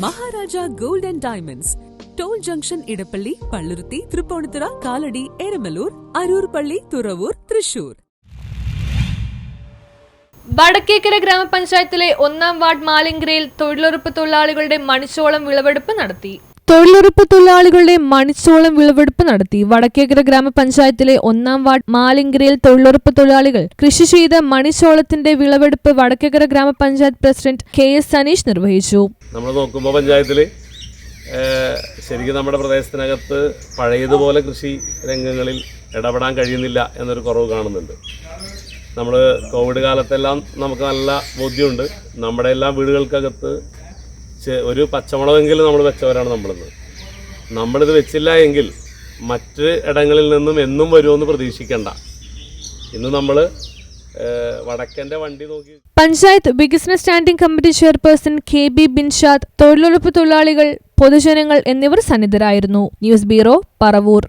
Maharaja gold and diamonds, toll junction, Edappally, Palluruthy, Tripunithura, Kalady, Eramalloor, Aroorpally, Thuravoor, Thrissur. Vadakkekara ഗ്രാമപഞ്ചായത്തിലെ 1-ാം ward മാലിങ്കരയിൽ തൊഴിലുറപ്പ് തൊഴിലാളികളുടെ മണിച്ചോളം വിളവെടുപ്പ് നടത്തി. വടക്കേക്കര ഗ്രാമപഞ്ചായത്തിലെ 1-ാം വാർഡ് മാലിങ്കരയിൽ തൊഴിലുറപ്പ് തൊഴിലാളികൾ കൃഷി ചെയ്ത മണിച്ചോളത്തിന്റെ വിളവെടുപ്പ് വടക്കേക്കര ഗ്രാമപഞ്ചായത്ത് പ്രസിഡന്റ് KS സനീഷ് നിർവഹിച്ചു. നമ്മൾ നോക്കുമ്പോൾ പഞ്ചായത്തിൽ ശരിക്കും നമ്മുടെ പ്രദേശത്തിനകത്ത് പഴയതുപോലെ കൃഷി രംഗങ്ങളിൽ ഇടപെടാൻ കഴിയുന്നില്ല എന്നൊരു കുറവ് കാണുന്നുണ്ട്. നമ്മൾ കോവിഡ് കാലത്തെല്ലാം നമുക്ക് നല്ല ബോധ്യമുണ്ട്. നമ്മുടെ എല്ലാ വീടുകൾക്കകത്ത് ഒരു പച്ചമുളകെങ്കിലും നമ്മൾ വെച്ചവരാണ് നമ്മളിത് വെച്ചില്ല എങ്കിൽ മറ്റ് ഇടങ്ങളിൽ നിന്നും എന്നും വരുമെന്ന് പ്രതീക്ഷിക്കേണ്ട. ഇന്ന് നമ്മൾ വടക്കൻ്റെ വണ്ടി നോക്കി. പഞ്ചായത്ത് വികസന standing committee chairperson KB Binshad, തൊഴിലുറപ്പ് തൊഴിലാളികൾ, പൊതുജനങ്ങൾ എന്നിവർ സന്നിധരായിരുന്നു. News bureau, Paravur.